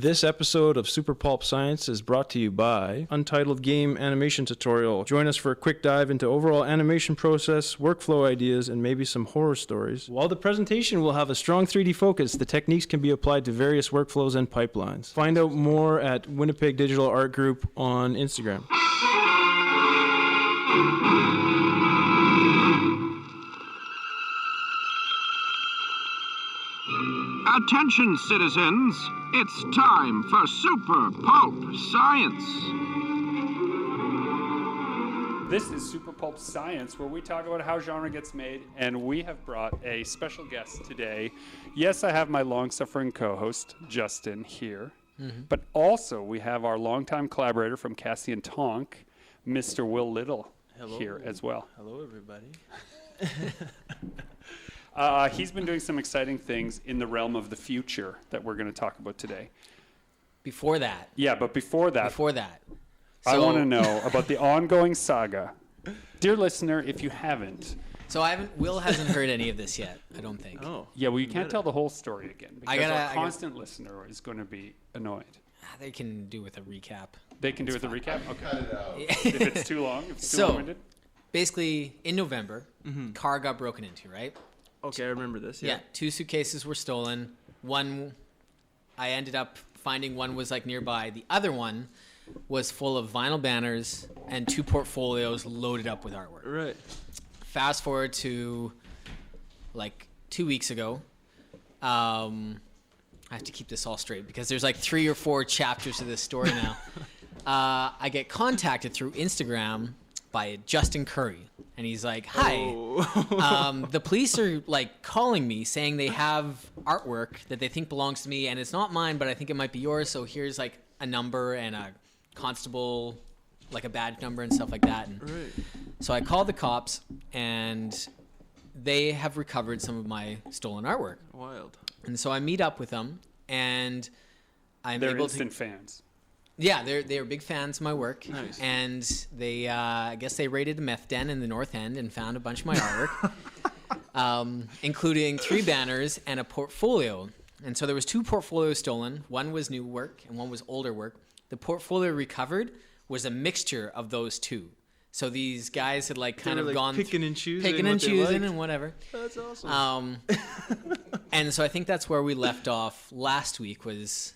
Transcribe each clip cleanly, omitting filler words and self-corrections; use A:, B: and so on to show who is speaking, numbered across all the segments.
A: This episode of Super Pulp Science is brought to you by Untitled Game Animation Tutorial. Join us for a quick dive into overall animation process, workflow ideas, and maybe some horror stories. While the presentation will have a strong 3D focus, the techniques can be applied to various workflows and pipelines. Find out more at Winnipeg Digital Art Group on Instagram.
B: Attention, citizens! It's time for Super Pulp Science!
C: This is Super Pulp Science, where we talk about how genre gets made, and we have brought a special guest today. Yes, I have my long-suffering co-host, Justin, here, but also we have our longtime collaborator from Cassie and Tonk, Mr. Will Liddle, here as well.
A: Hello, everybody.
C: He's been doing some exciting things in the realm of the future that we're going to talk about today.
D: Before that.
C: Yeah, but before that, I
D: So-
C: want to know about the ongoing saga. Dear listener, if you haven't,
D: Will hasn't heard any of this yet, I don't think.
A: Oh,
C: yeah, well, you can't tell the whole story again because
D: I
C: our
D: gotta-
C: constant listener is going to be annoyed.
D: They can do with a recap.
C: They can do with a recap? Okay.
E: Cut it out.
C: If it's too long, if it's too
D: So-
C: long-winded.
D: Basically, in November, car got broken into, right?
A: okay, I remember this.
D: Yeah. 2 suitcases were stolen. One, I ended up finding one was like nearby. The other one was full of vinyl banners and 2 portfolios loaded up with artwork.
A: Right.
D: Fast forward to like 2 weeks ago. I have to keep this all straight because there's like 3 or 4 chapters to this story now. I get contacted through Instagram by Justin Curry, and he's like, "Hi, the police are like calling me saying they have artwork that they think belongs to me, and it's not mine, but I think it might be yours. So here's like a number and a constable, like a badge number and stuff like that." And
A: Right.
D: so I called the cops, and they have recovered some of my stolen artwork.
A: Wild.
D: And so I meet up with them, and I'm
C: They're
D: able
C: instant
D: to.
C: fans.
D: Yeah, they're big fans of my work.
A: Nice.
D: And they, I guess they raided a meth den in the North End and found a bunch of my artwork, including 3 banners and a portfolio. And so there was 2 portfolios stolen. One was new work and one was older work. The portfolio recovered was a mixture of those 2. So these guys had like kind
A: They
D: of
A: were, like,
D: gone
A: picking and choosing
D: picking
A: what
D: and
A: they
D: choosing
A: liked.
D: and whatever.
A: That's awesome.
D: And so I think that's where we left off last week was.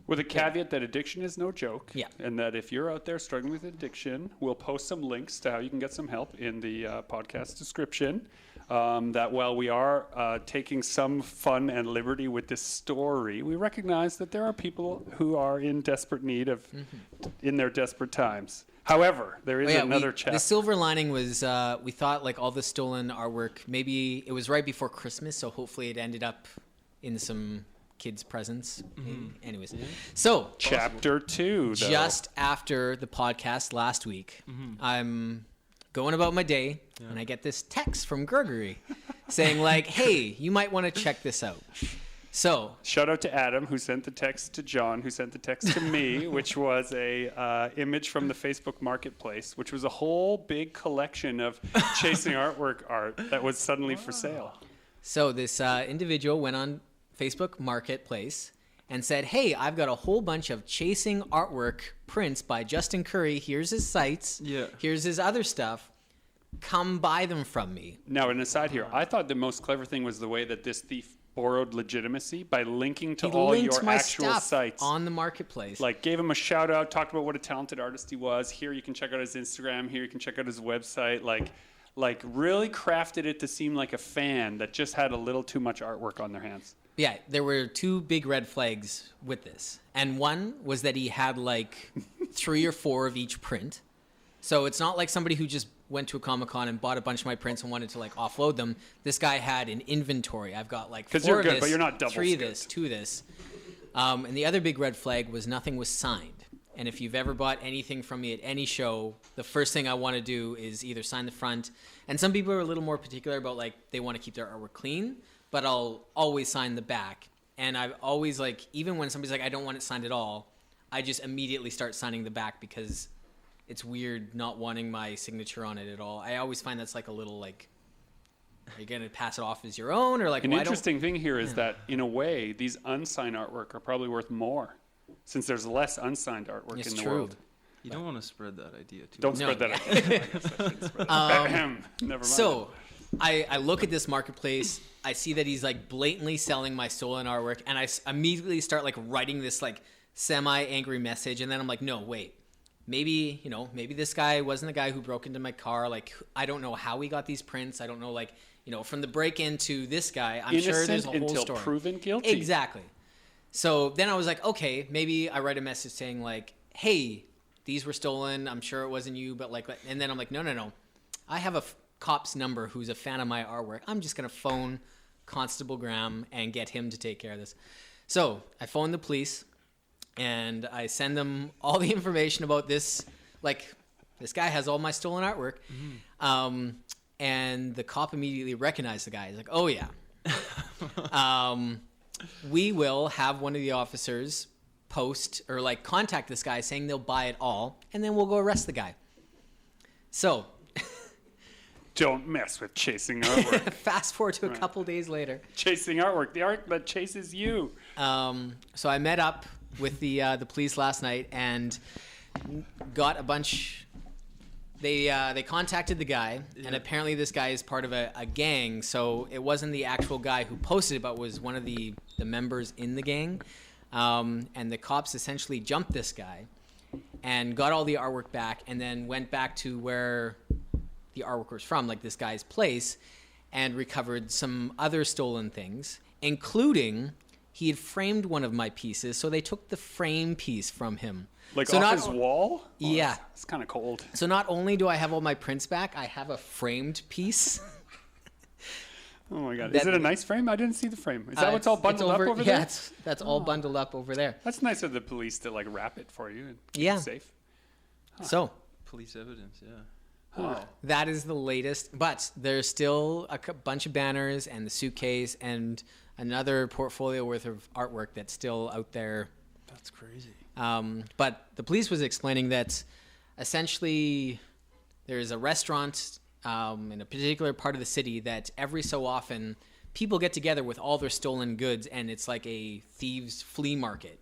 C: With a caveat that addiction is no joke.
D: Yeah.
C: And that if you're out there struggling with addiction, we'll post some links to how you can get some help in the podcast description. That while we are taking some fun and liberty with this story, we recognize that there are people who are in desperate need of, in their desperate times. However, there is another chapter.
D: The silver lining was we thought like all the stolen artwork, maybe it was right before Christmas, so hopefully it ended up in some kids' presents. Anyways, so
C: Chapter 2, though.
D: just after the podcast last week, I'm going about my day, and I get this text from Gregory saying like, "Hey, you might want to check this out." So
C: Shout out to Adam, who sent the text to John, who sent the text to me, which was a image from the Facebook Marketplace, which was a whole big collection of chasing artwork art that was suddenly for sale.
D: So this individual went on Facebook Marketplace and said, "Hey, I've got a whole bunch of chasing artwork prints by Justin Curry. Here's his sites.
A: Yeah.
D: Here's his other stuff. Come buy them from me."
C: Now, an aside here, I thought the most clever thing was the way that this thief borrowed legitimacy by linking to
D: He
C: all
D: linked
C: your
D: my
C: actual
D: stuff
C: sites.
D: on the marketplace.
C: Like, gave him a shout out, talked about what a talented artist he was. Here you can check out his Instagram. Here you can check out his website. Like really crafted it to seem like a fan that just had a little too much artwork on their hands.
D: Yeah, there were 2 big red flags with this. And one was that he had like 3 or 4 of each print. So it's not like somebody who just went to a Comic-Con and bought a bunch of my prints and wanted to like offload them. This guy had an inventory. I've got like 4
C: you're
D: of
C: good,
D: this,
C: but you're not double
D: 3 of
C: skipped.
D: this, 2 of this. And the other big red flag was nothing was signed. And if you've ever bought anything from me at any show, the first thing I want to do is either sign the front. And some people are a little more particular about like they want to keep their artwork clean, but I'll always sign the back. And I've always like, even when somebody's like, I don't want it signed at all, I just immediately start signing the back because it's weird not wanting my signature on it at all. I always find that's like a little like, are you going to pass it off as your own or like
C: An
D: why
C: interesting thing here is that in a way, these unsigned artwork are probably worth more since there's less unsigned artwork
D: It's
C: in the
D: true.
C: world.
A: You don't want to spread that idea too
C: Don't
A: much.
C: spread that idea. I guess I shouldn't spread that. Never mind.
D: So I look at this marketplace. I see that he's like blatantly selling my stolen artwork, and I immediately start like writing this like semi-angry message, and then I'm like, no, wait. Maybe this guy wasn't the guy who broke into my car. Like, I don't know how he got these prints. I don't know, like, from the break-in to this guy, I'm sure there's a whole
C: until
D: story.
C: Proven guilty.
D: Exactly. So then I was like, okay, maybe I write a message saying like, hey, these were stolen. I'm sure it wasn't you, but like, and then I'm like, no. I have a cop's number who's a fan of my artwork. I'm just going to phone Constable Graham and get him to take care of this. So I phone the police. And I send them all the information about this. Like, this guy has all my stolen artwork. Mm-hmm. And the cop immediately recognized the guy. He's like, oh, yeah. We will have one of the officers post or, like, contact this guy saying they'll buy it all. And then we'll go arrest the guy. So.
C: Don't mess with chasing artwork.
D: Fast forward to a couple days later.
C: Chasing artwork. The art that chases you.
D: So I met up with the police last night and got a bunch. They contacted the guy, and apparently this guy is part of a gang. So it wasn't the actual guy who posted it, but was one of the members in the gang. And the cops essentially jumped this guy and got all the artwork back, and then went back to where the artwork was from, like this guy's place, and recovered some other stolen things, including. He had framed one of my pieces, so they took the frame piece from him.
C: Like
D: so
C: off his wall? Oh,
D: Yeah.
C: It's kind of cold.
D: So not only do I have all my prints back, I have a framed piece.
C: Oh my God. Is it a nice frame? I didn't see the frame. Is that what's all bundled up over
D: yeah,
C: there?
D: that's all bundled up over there.
C: That's nice of the police to like wrap it for you and keep
D: Yeah.
C: it safe.
D: So
A: Police evidence, yeah.
C: Huh.
D: that is the latest, but there's still a bunch of banners and the suitcase and another portfolio worth of artwork that's still out there.
A: That's crazy.
D: But the police was explaining that essentially there's a restaurant in a particular part of the city that every so often people get together with all their stolen goods, and it's like a thieves' flea market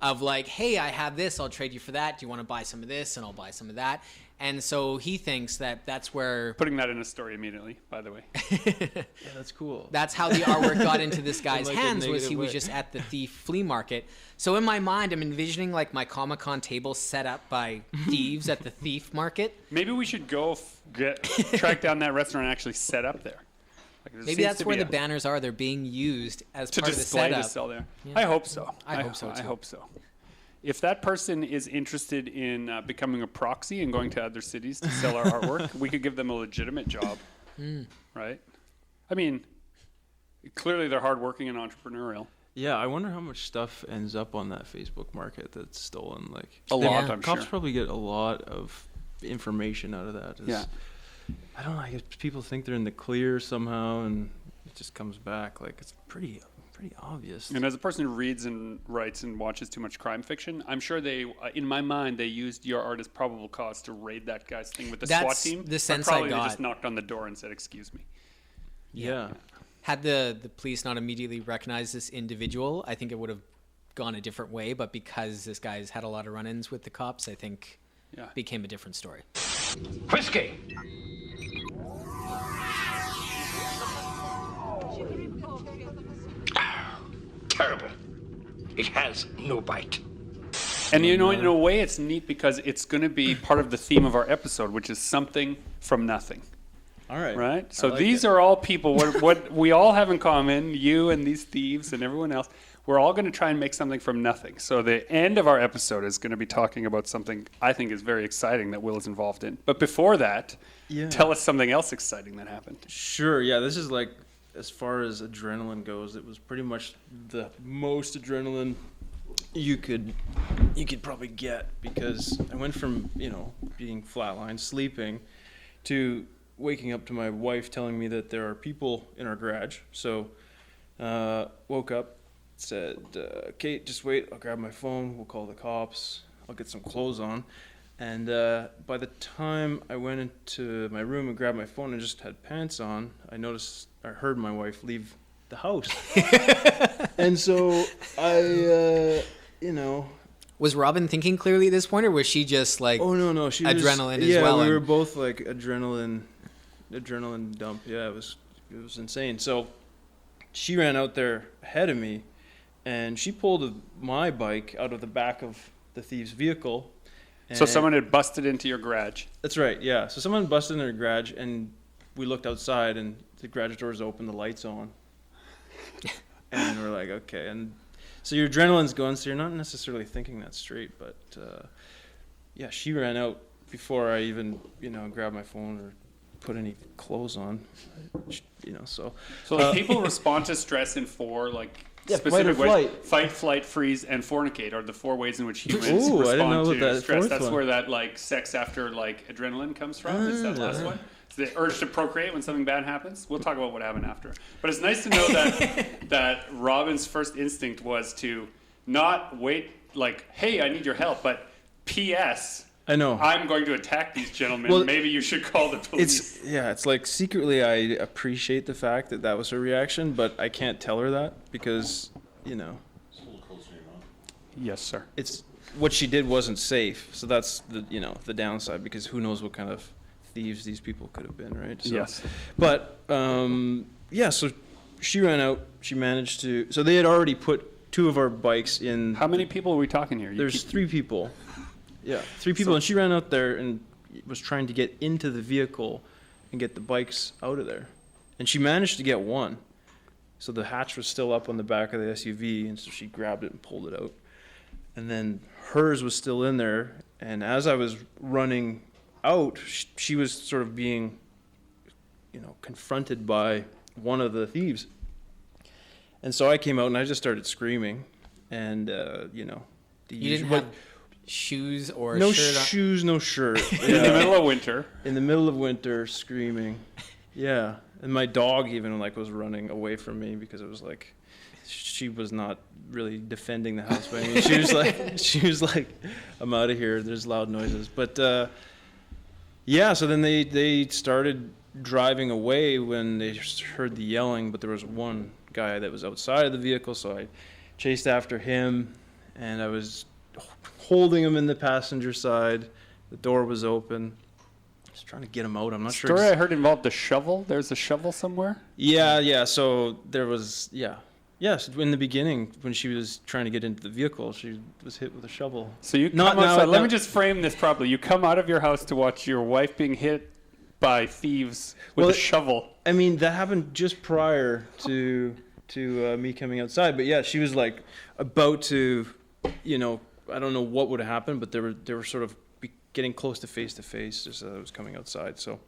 D: of like, hey, I have this, I'll trade you for that. Do you want to buy some of this? And I'll buy some of that. And so he thinks that that's where...
C: Putting that in a story immediately, by the way.
A: Yeah, that's cool.
D: That's how the artwork got into this guy's
A: like a
D: hands, was he
A: negative
D: was
A: way.
D: just at the thief flea market. So in my mind, I'm envisioning like my Comic-Con table set up by thieves at the thief market.
C: Maybe we should go track down that restaurant and actually set up there. Like, there
D: Maybe
C: seems
D: that's
C: to
D: where
C: be
D: the banners are. They're being used as
C: to
D: part of the
C: display
D: setup.
C: to sell there.
D: Yeah.
C: I hope so.
D: I hope so,
C: I
D: too.
C: hope so. If that person is interested in becoming a proxy and going to other cities to sell our artwork, we could give them a legitimate job, right? I mean, clearly they're hardworking and entrepreneurial.
A: Yeah, I wonder how much stuff ends up on that Facebook market that's stolen. Like
C: A lot,
D: Yeah.
C: I'm
A: cops
C: sure.
A: probably get a lot of information out of that.
C: Yeah.
A: I don't know. I guess people think they're in the clear somehow, and it just comes back. Like it's pretty obvious.
C: And as a person who reads and writes and watches too much crime fiction, I'm sure they, in my mind, they used your art as probable cause to raid that guy's thing with the SWAT
D: That's
C: team.
D: the sense
C: but probably
D: I got.
C: They just knocked on the door and said, "Excuse me."
A: Yeah.
D: Had the police not immediately recognized this individual, I think it would have gone a different way. But because this guy's had a lot of run-ins with the cops, I think
C: Yeah.
D: it became a different story.
B: Whiskey! Terrible. It has no bite.
C: And you know, in a way, it's neat because it's going to be part of the theme of our episode, which is something from nothing.
A: All right.
C: Right? So
A: like
C: these
A: it.
C: are all people, what we all have in common, you and these thieves and everyone else, we're all going to try and make something from nothing. So the end of our episode is going to be talking about something I think is very exciting that Will is involved in. But before that, tell us something else exciting that happened.
A: Sure. Yeah. This is like, as far as adrenaline goes, it was pretty much the most adrenaline you could probably get, because I went from, being flatlined, sleeping, to waking up to my wife telling me that there are people in our garage. So woke up, said, Kate, just wait, I'll grab my phone, we'll call the cops, I'll get some clothes on. And by the time I went into my room and grabbed my phone and just had pants on, I heard my wife leave the house. And so I,
D: Was Robin thinking clearly at this point, or was she just like,
A: Oh no, she
D: adrenaline
A: was,
D: as well?
A: Yeah, we
D: and-
A: were both like adrenaline dump. Yeah, it was insane. So she ran out there ahead of me, and she pulled my bike out of the back of the thief's vehicle.
C: So someone had busted into your garage.
A: That's right. Yeah. So someone busted in their garage, and we looked outside, and the garage doors open, the lights on, and we're like, okay. And so your adrenaline's going, so you're not necessarily thinking that straight. But yeah, she ran out before I even grabbed my phone or put any clothes on. So
C: So people respond to stress in four specific
A: fight or
C: ways:
A: flight.
C: fight, flight, freeze, and fornicate are the 4 ways in which humans
A: Ooh, I didn't know
C: respond
A: about
C: to
A: that
C: stress.
A: fourth
C: That's
A: one.
C: where that sex after adrenaline comes from. Is that last one? It's the urge to procreate when something bad happens. We'll talk about what happened after. But it's nice to know that Robin's first instinct was to not wait hey, I need your help, but P.S.
A: I know.
C: I'm going to attack these gentlemen.
A: Well,
C: Maybe you should call the police.
A: It's like secretly I appreciate the fact that was her reaction, but I can't tell her that because
C: Yes, sir.
A: it's what she did wasn't safe. So that's the downside, because who knows what kind of thieves these people could have been, right? So,
C: Yes.
A: But so she ran out. She managed to. So they had already put 2 of our bikes in.
C: How many people are we talking here?
A: There's 3 people. Yeah, 3 people, and she ran out there and was trying to get into the vehicle and get the bikes out of there, and she managed to get one. So the hatch was still up on the back of the SUV, and so she grabbed it and pulled it out. And then hers was still in there, and as I was running out, she was sort of being, confronted by one of the thieves. And so I came out and I just started screaming, and
D: You didn't have shoes or a
A: no
D: shirt on?
A: shoes, no shirt.
C: in the middle of winter.
A: In the middle of winter, screaming. Yeah, and my dog even was running away from me because it was she was not really defending the house by me. She was like, I'm out of here. There's loud noises. But yeah, so then they started driving away when they heard the yelling. But there was one guy that was outside of the vehicle, so I chased after him, and I was holding him in the passenger side. The door was open. Just trying to get him out. I'm not sure.
C: Story I heard involved a shovel. There's a shovel somewhere.
A: Yeah. So there was, yes. In the beginning, when she was trying to get into the vehicle, she was hit with a shovel.
C: So you come
A: Not now-
C: outside. Let
A: now-
C: me just frame this properly. You come out of your house to watch your wife being hit by thieves with
A: Well,
C: a shovel.
A: I mean, that happened just prior to me coming outside. But yeah, she was about to, I don't know what would have happened, but they were sort of getting close to face just as I was coming outside. So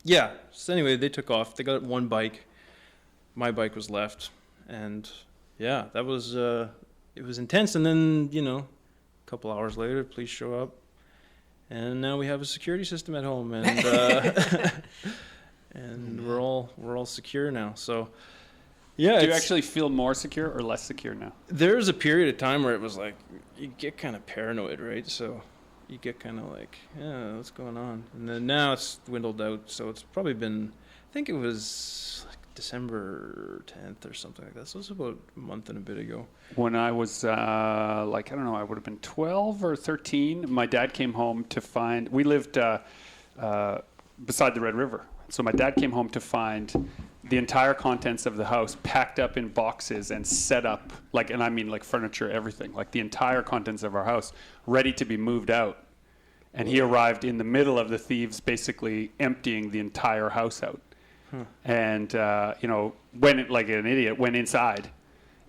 A: yeah. So anyway, they took off. They got one bike. My bike was left, and yeah, that was it was intense. And then a couple hours later, police show up, and now we have a security system at home, and and we're all secure now. So yeah,
C: Do you actually feel more secure or less secure now?
A: there's a period of time where it was you get kind of paranoid, right? So you get kind of yeah, what's going on? And then now it's dwindled out. So it's probably been, I think it was December 10th or something like that. So it's about a month and a bit ago.
C: When I was I don't know, I would have been 12 or 13. My dad came home to find. We lived beside the Red River, so my dad came home to find the entire contents of the house packed up in boxes and set up, and I mean furniture, everything, the entire contents of our house ready to be moved out. And he arrived in the middle of the thieves basically emptying the entire house out. And, went like an idiot, went inside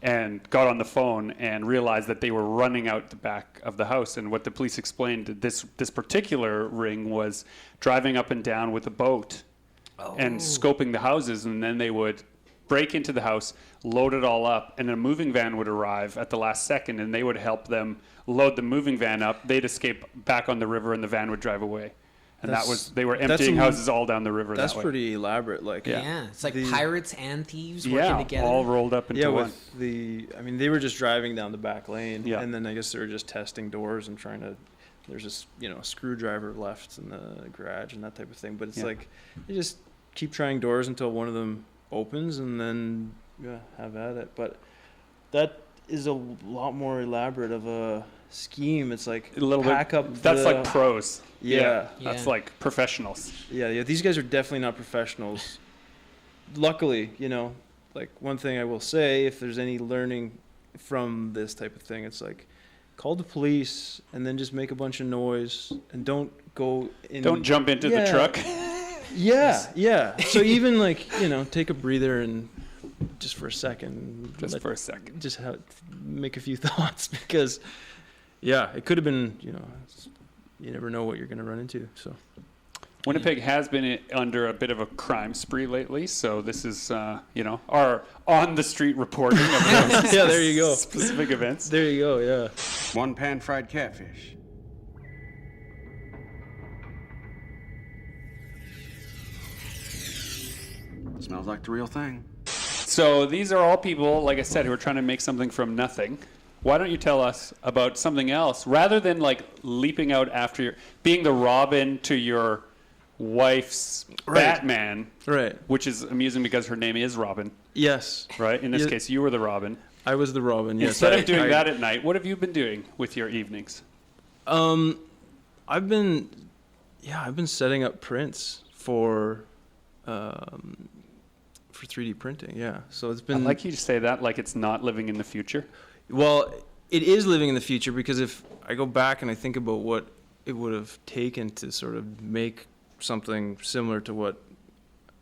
C: and got on the phone and realized that they were running out the back of the house. And what the police explained, this particular ring was driving up and down with a boat and scoping the houses, and then they would break into the house, load it all up, and a moving van would arrive at the last second, and they would help them load the moving van up. They'd escape back on the river, and the van would drive away. And they were emptying houses all down the river.
A: That's
C: that way.
A: pretty elaborate.
D: Yeah, it's like
A: the-
D: pirates and thieves working together.
C: all rolled up into one.
A: with they were just driving down the back lane,
C: Yeah.
A: and then I guess they were just testing doors and trying to. There's just a screwdriver left in the garage and that type of thing. But it's
C: Yeah.
A: they just keep trying doors until one of them opens, and then have at it. But that is a lot more elaborate of a scheme. It's like
C: A little
A: pack
C: bit.
A: up.
C: That's like pros.
A: Yeah.
C: That's
D: Yeah.
C: like professionals.
A: Yeah. These guys are definitely not professionals. Luckily, like one thing I will say, if there's any learning from this type of thing, it's like call the police and then just make a bunch of noise and don't go in.
C: Don't jump into the truck.
A: Yeah. So even like, take a breather and just for a second. Just make a few thoughts because, it could have been, you never know what you're going to run into. So
C: Winnipeg has been under a bit of a crime spree lately, so this is, our on-the-street reporting of those
A: yeah, there you go.
C: specific events.
A: There you go, yeah.
E: 1 pan fried catfish. Smells like the real thing.
C: So these are all people, like I said, who are trying to make something from nothing. Why don't you tell us about something else, rather than like leaping out after being the Robin to your wife's Batman,
A: Right.
C: which is amusing because her name is Robin,
A: Yes.
C: right? In this case, you were the Robin.
A: I was the Robin, yes.
C: Instead of doing that at night, what have you been doing with your evenings?
A: I've been setting up prints for 3D printing, yeah. So it's been
C: I'd like you to say that like it's not living in the future.
A: Well, it is living in the future because if I go back and I think about what it would have taken to sort of make something similar to what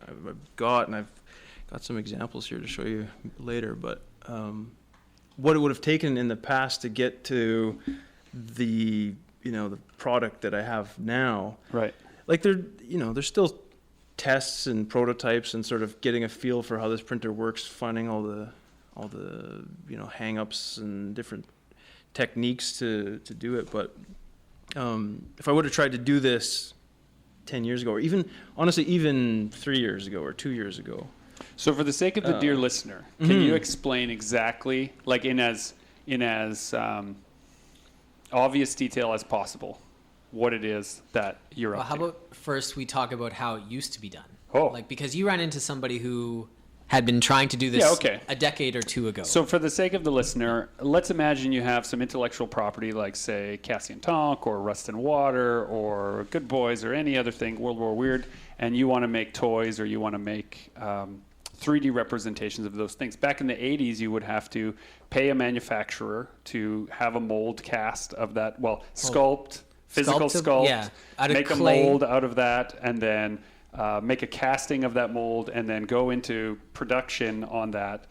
A: I've got, and I've got some examples here to show you later, but what it would have taken in the past to get to the the product that I have now.
C: Right.
A: Like there's still tests and prototypes and sort of getting a feel for how this printer works, finding all the hang-ups and different techniques to do it. But if I would have tried to do this 10 years ago, or even 3 years ago or 2 years ago.
C: So for the sake of the dear listener, can you explain exactly, like in as obvious detail as possible, what it is that you're up to?
D: How about first we talk about how it used to be done?
C: Oh.
D: Like, because you ran into somebody who had been trying to do this a decade or two ago.
C: So for the sake of the listener, let's imagine you have some intellectual property like, say, Cassian Tonk or Rust and Water or Good Boys or any other thing, World War Weird, and you want to make toys or you want to make 3D representations of those things. Back in the 80s, you would have to pay a manufacturer to have a mold cast of that, physical sculpt,
D: out of
C: make
D: clay.
C: a mold out of that, and then make a casting of that mold, and then go into production on that.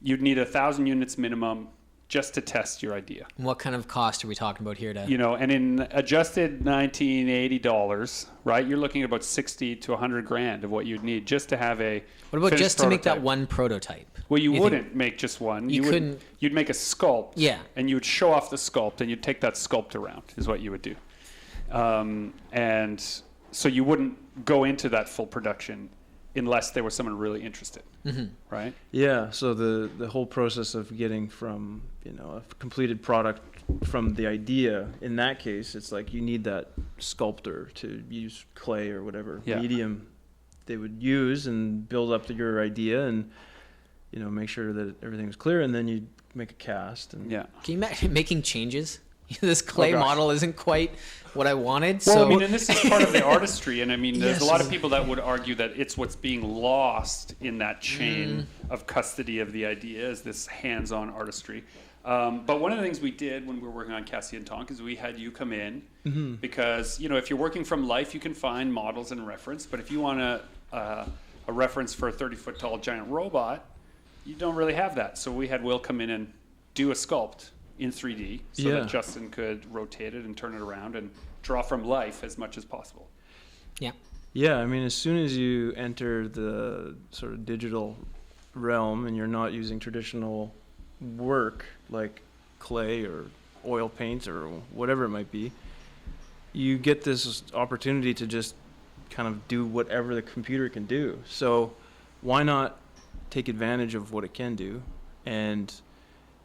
C: You'd need 1,000 units minimum just to test your idea.
D: What kind of cost are we talking about here?
C: And in adjusted $1980, right, you're looking at about 60 to 100 grand of what you'd need just to have a
D: What about
C: finished
D: just to make that
C: prototype.
D: one prototype?
C: Well, you
D: You
C: wouldn't make just one.
D: You couldn't-
C: You'd make a sculpt.
D: Yeah.
C: And you would show off the sculpt, and you'd take that sculpt around, is what you would do. And so you wouldn't go into that full production unless there was someone really interested, right?
A: Yeah, so the whole process of getting from a completed product from the idea, in that case, it's like you need that sculptor to use clay or whatever medium they would use and build up your idea and make sure that everything's clear, and then you make a cast. And
C: Yeah.
D: Can you imagine making changes? This clay
C: gosh.
D: model isn't quite what I wanted.
C: Well,
D: so
C: I mean, and this is part of the artistry, and I mean, there's
D: Yes.
C: a lot of people that would argue that it's what's being lost in that chain of custody of the idea is this hands-on artistry. But one of the things we did when we were working on Cassie and Tonk is we had you come in because, if you're working from life, you can find models and reference, but if you want a reference for a 30-foot tall giant robot, you don't really have that. So we had Will come in and do a sculpt in 3D so that Justin could rotate it and turn it around and draw from life as much as possible.
D: yeah.
A: Yeah, I mean, as soon as you enter the sort of digital realm and you're not using traditional work like clay or oil paints or whatever it might be, you get this opportunity to just kind of do whatever the computer can do. So why not take advantage of what it can do? And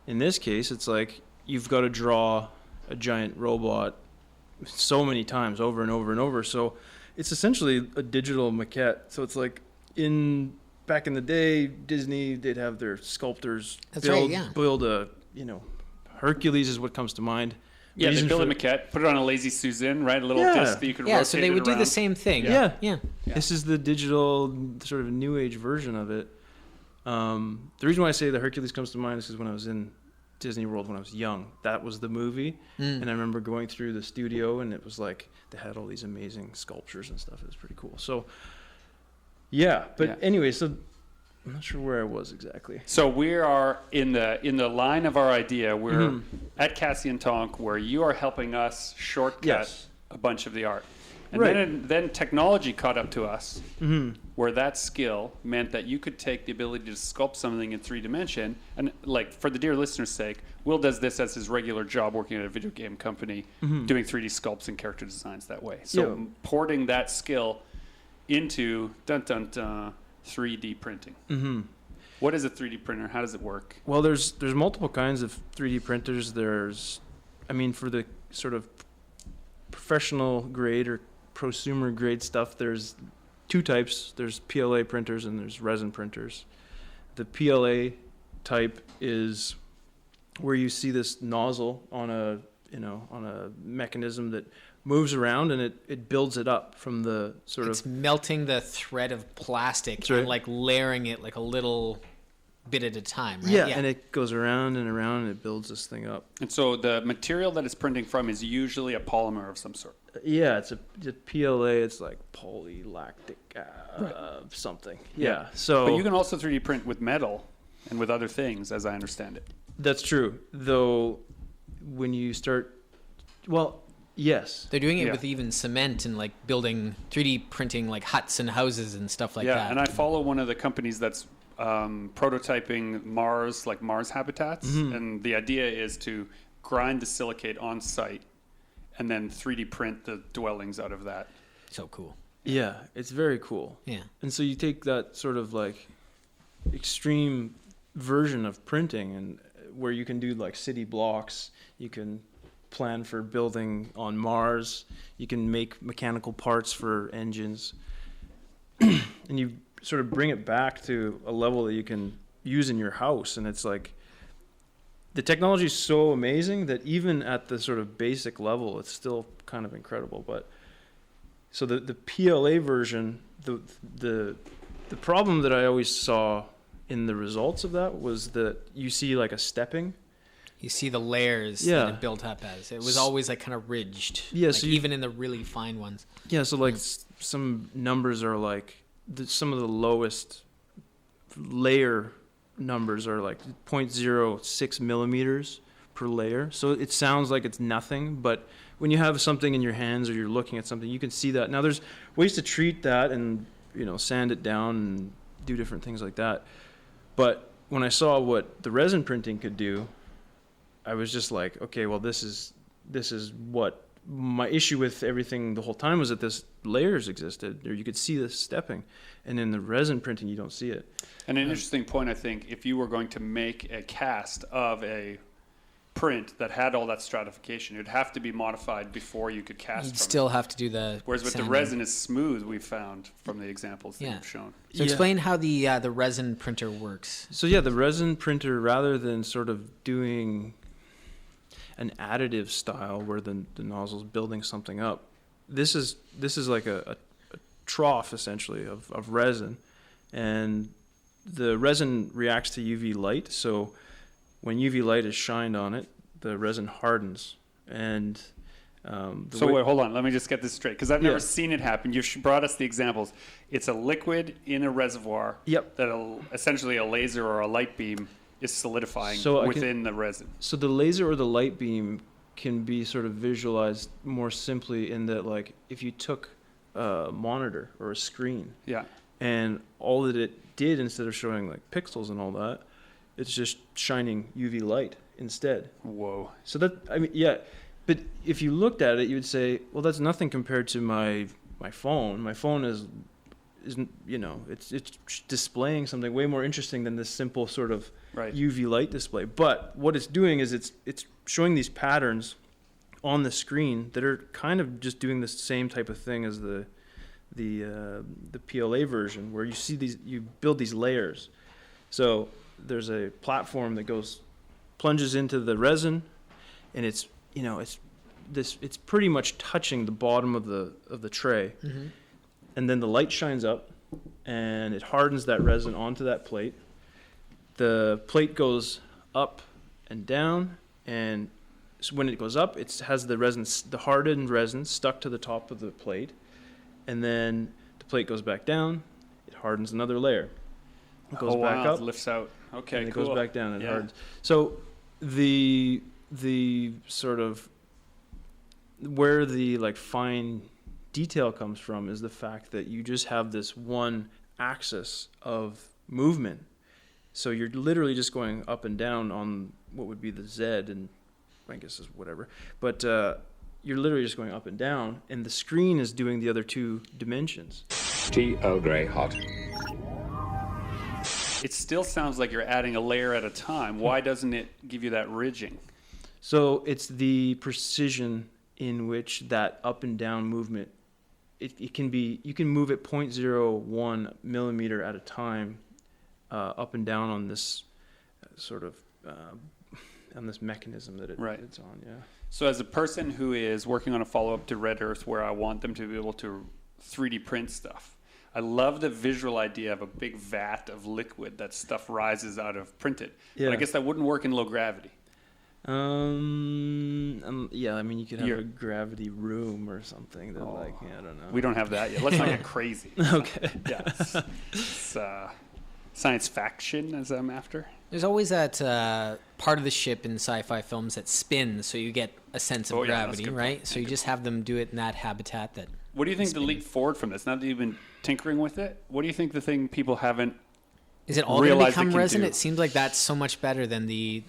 A: in this case, it's like you've got to draw a giant robot so many times over and over and over. So it's essentially a digital maquette. So it's like back in the day, Disney, they'd have their sculptors build a Hercules is what comes to mind.
C: Yeah, they
A: Reason
C: build a
A: for-
C: maquette, put it on a lazy Susan, right? A little
A: Yeah.
C: disc that you could
D: Yeah,
C: rotate
D: so they would
C: it
D: do the
C: around.
D: same thing.
A: Yeah.
D: Yeah.
A: This is the digital sort of new age version of it. The reason why I say the Hercules comes to mind is because when I was in Disney World when I was young, that was the movie. And I remember going through the studio and it was like they had all these amazing sculptures and stuff. It was pretty cool. So, anyway, so I'm not sure where I was exactly.
C: So we are in the line of our idea. We're
A: Mm-hmm.
C: at Cassian Tonk, where you are helping us shortcut
A: Yes.
C: a bunch of the art. And
A: Right.
C: then technology caught up to us,
A: Mm-hmm.
C: where that skill meant that you could take the ability to sculpt something in 3D. And like for the dear listener's sake, Will does this as his regular job working at a video game company, doing 3D sculpts and character designs that way. So
A: Yeah.
C: porting that skill into 3D printing.
A: Mm-hmm.
C: What is a 3D printer? How does it work?
A: Well, there's multiple kinds of 3D printers. For the sort of professional grade or prosumer grade stuff, there's two types. There's PLA printers and there's resin printers. The PLA type is where you see this nozzle on a mechanism that moves around and it builds it up from the sort
D: It's
A: of
D: melting the thread of plastic
A: That's right.
D: and like layering it like a little bit at a time, right?
A: yeah, and it goes around and around and it builds this thing up.
C: And so the material that it's printing from is usually a polymer of some sort.
A: Yeah, it's a PLA. It's like polylactic something. Yeah. So
C: But you can also 3D print with metal and with other things, as I understand it.
A: that's true. Though when you start, well, yes.
D: They're doing it
C: Yeah.
D: with even cement and like building 3D printing like huts and houses and stuff like
C: yeah,
D: that.
C: and I follow one of the companies that's prototyping Mars habitats. And the idea is to grind the silicate on site and then 3D print the dwellings out of that.
D: So cool.
A: Yeah, it's very cool.
D: Yeah.
A: And so you take that sort of like extreme version of printing and where you can do like city blocks, you can plan for building on Mars, you can make mechanical parts for engines, and you sort of bring it back to a level that you can use in your house. And it's like the technology is so amazing that even at the sort of basic level, it's still kind of incredible. But so the PLA version, the problem that I always saw in the results of that was that you see like a stepping.
D: You see the layers
A: Yeah.
D: that it built up as. It was always like kind of ridged.
A: Yeah,
D: like
A: so you-
D: even in the really fine ones.
A: Yeah, so like some numbers are like some of the lowest layer numbers are like 0.06 millimeters per layer. So it sounds like it's nothing, but when you have something in your hands or you're looking at something, you can see that. Now there's ways to treat that and sand it down and do different things like that. But when I saw what the resin printing could do, I was just like, okay, well this is what my issue with everything the whole time was, that this layers existed, or you could see this stepping, and in the resin printing you don't see it.
C: And an interesting point, I think, if you were going to make a cast of a print that had all that stratification, it would have to be modified before you could cast
D: You'd
C: from
D: still
C: it.
D: have to do the
C: Whereas with the
D: sanding.
C: resin is smooth, we've found from the examples that
D: Yeah.
C: you've shown.
D: So
A: Yeah.
D: explain how the resin printer works.
A: So yeah, the resin printer, rather than sort of doing an additive style where the nozzle's building something up, this is like a trough essentially of resin, and the resin reacts to UV light. So when UV light is shined on it, the resin hardens. And
C: Wait, hold on. Let me just get this straight, because I've never
A: Yeah.
C: seen it happen. You've brought us the examples. It's a liquid in a reservoir
A: Yep.
C: that essentially a laser or a light beam is solidifying
A: So I can-
C: within the resin.
A: So the laser or the light beam can be sort of visualized more simply in that, like, if you took a monitor or a screen,
C: Yeah.
A: and all that it did, instead of showing like pixels and all that, it's just shining UV light instead.
C: Whoa.
A: So that, I mean, yeah, but if you looked at it, you would say, well, that's nothing compared to my phone. My phone isn't it's displaying something way more interesting than this simple sort of
C: Right.
A: UV light display. But what it's doing is it's showing these patterns on the screen that are kind of just doing the same type of thing as the PLA version, where you build these layers. So there's a platform that goes plunges into the resin, and it's pretty much touching the bottom of the tray, and then the light shines up, and it hardens that resin onto that plate. The plate goes up and down, and so when it goes up, it has the hardened resin stuck to the top of the plate, and then the plate goes back down. It hardens another layer. It goes back up,
C: it lifts out. Okay,
A: and it
C: cool.
A: goes back down and hardens. So the sort of where the like fine detail comes from is the fact that you just have this one axis of movement. So you're literally just going up and down on what would be the Z, and I guess is whatever. But you're literally just going up and down, and the screen is doing the other two dimensions.
B: Tea Earl Grey hot.
C: It still sounds like you're adding a layer at a time. Why doesn't it give you that ridging?
A: So it's the precision in which that up and down movement, it can be, you can move it 0.01 millimeter at a time up and down on this sort of, on this mechanism that it's on, yeah.
C: So as a person who is working on a follow-up to Red Earth where I want them to be able to 3D print stuff, I love the visual idea of a big vat of liquid that stuff rises out of printed.
A: Yeah.
C: But I guess that wouldn't work in low gravity.
A: Yeah, I mean, you could have a gravity room or something that, I don't know.
C: We don't have that yet. Let's not get crazy.
A: Okay.
C: Yeah, it's science fiction as I'm after.
D: There's always that part of the ship in sci-fi films that spins, so you get a sense of gravity, right?
C: Point.
D: So you just have them do it in that habitat. That.
C: What do you think the leap forward from this? Not that you've been tinkering with it. What do you think the thing people haven't?
D: Is it all going to
C: realized it
D: become
C: can
D: resin?
C: do?
D: It seems like that's so much better than the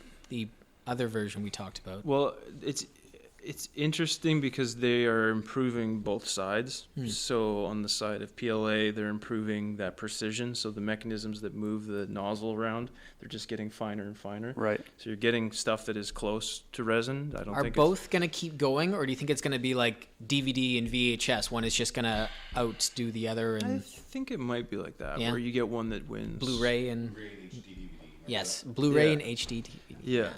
D: other version we talked about.
A: Well, it's interesting because they are improving both sides. So on the side of PLA, they're improving that precision. So the mechanisms that move the nozzle around, they're just getting finer and finer.
C: Right.
A: So you're getting stuff that is close to resin. I don't
D: Are
A: think
D: both going to keep going, or do you think it's going to be like DVD and VHS? One is just going to outdo the other,
A: I
D: and
A: think it might be like that,
D: Yeah.
A: where you get one that wins.
D: Blu-ray and yes, Blu-ray
A: Yeah.
D: and HD DVD.
A: Yeah.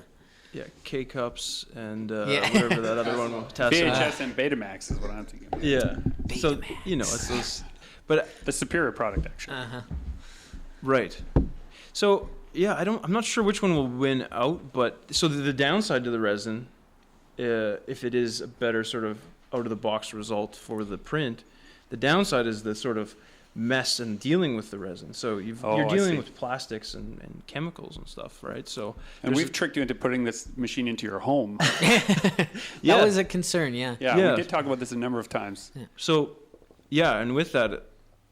A: Yeah, K-Cups and
D: Yeah.
A: whatever that other one was.
C: VHS and Betamax is what I'm thinking.
A: Yeah. So, it's those. But
C: The superior product, actually.
A: right. So, yeah, I'm not sure which one will win out, but so the downside to the resin, if it is a better sort of out of the box result for the print, the downside is the sort of mess and dealing with the resin. So you're dealing with plastics and chemicals and stuff, right? So
C: And we've tricked you into putting this machine into your home.
D: That was a concern, yeah.
C: Yeah, we did talk about this a number of times.
A: So, yeah, and with that,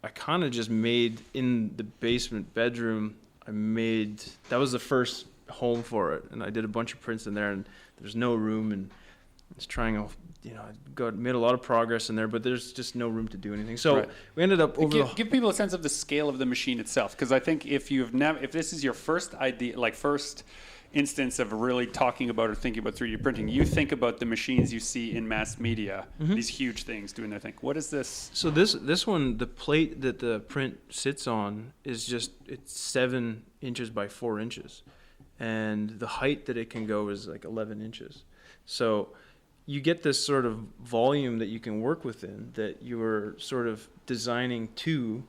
A: I kind of just made in the basement bedroom. That was the first home for it, and I did a bunch of prints in there, and there's no room, and I was trying to, I made a lot of progress in there, but there's just no room to do anything. So we ended up
C: Give people a sense of the scale of the machine itself, because I think if this is your first idea, like first instance of really talking about or thinking about 3D printing, you think about the machines you see in mass media, these huge things doing their thing. What is this?
A: So this one, the plate that the print sits on is it's 7 inches by 4 inches, and the height that it can go is like 11 inches. So you get this sort of volume that you can work within, that you're sort of designing to,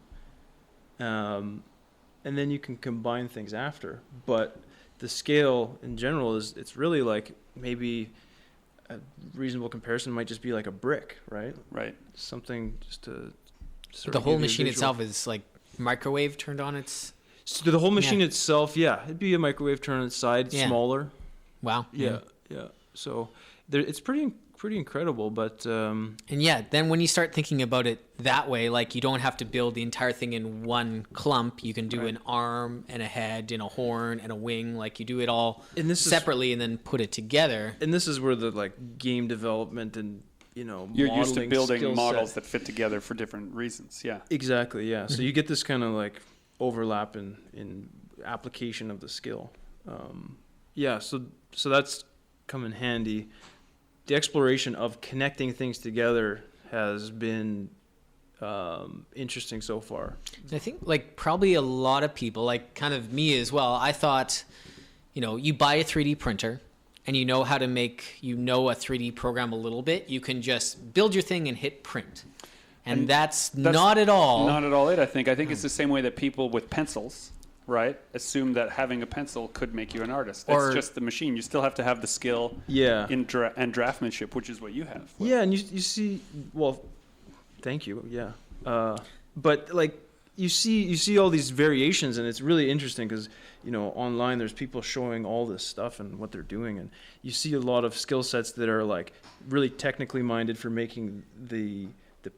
A: and then you can combine things after. But the scale in general it's really like maybe a reasonable comparison might just be like a brick, right?
C: Right.
A: Something just to sort
D: The
A: of
D: whole
A: give you a
D: machine
A: visual.
D: itself is like microwave turned on its...
A: So the whole machine itself, it'd be a microwave turn on its side, smaller.
D: Wow.
A: Yeah. So it's pretty incredible, but
D: And then when you start thinking about it that way, like you don't have to build the entire thing in one clump. You can do an arm and a head and a horn and a wing. Like you do it all separately and then put it together.
A: And this is where the like game development and
C: You're used to building
A: skill
C: models
A: set.
C: that fit together for different reasons. Yeah.
A: Exactly. Yeah. So you get this kind of like overlap in application of the skill. So that's come in handy. The exploration of connecting things together has been interesting so far.
D: I think like probably a lot of people, like kind of me as well, I thought, you buy a 3D printer and you know how to make, a 3D program a little bit, you can just build your thing and hit print. And that's not at all.
C: Not at all it, I think. I think it's the same way that people with pencils, right, assume that having a pencil could make you an artist. It's just the machine. You still have to have the skill and draftsmanship, which is what you have.
A: Yeah, and you see, well, thank you, yeah. But, like, you see all these variations, and it's really interesting because, online there's people showing all this stuff and what they're doing, and you see a lot of skill sets that are, like, really technically minded for making the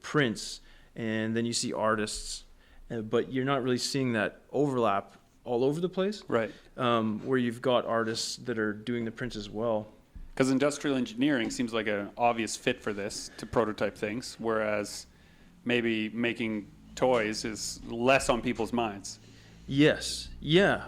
A: prints, and then you see artists, but you're not really seeing that overlap all over the place,
C: right?
A: Where you've got artists that are doing the prints as well.
C: Because industrial engineering seems like an obvious fit for this, to prototype things, whereas maybe making toys is less on people's minds.
A: Yes, yeah,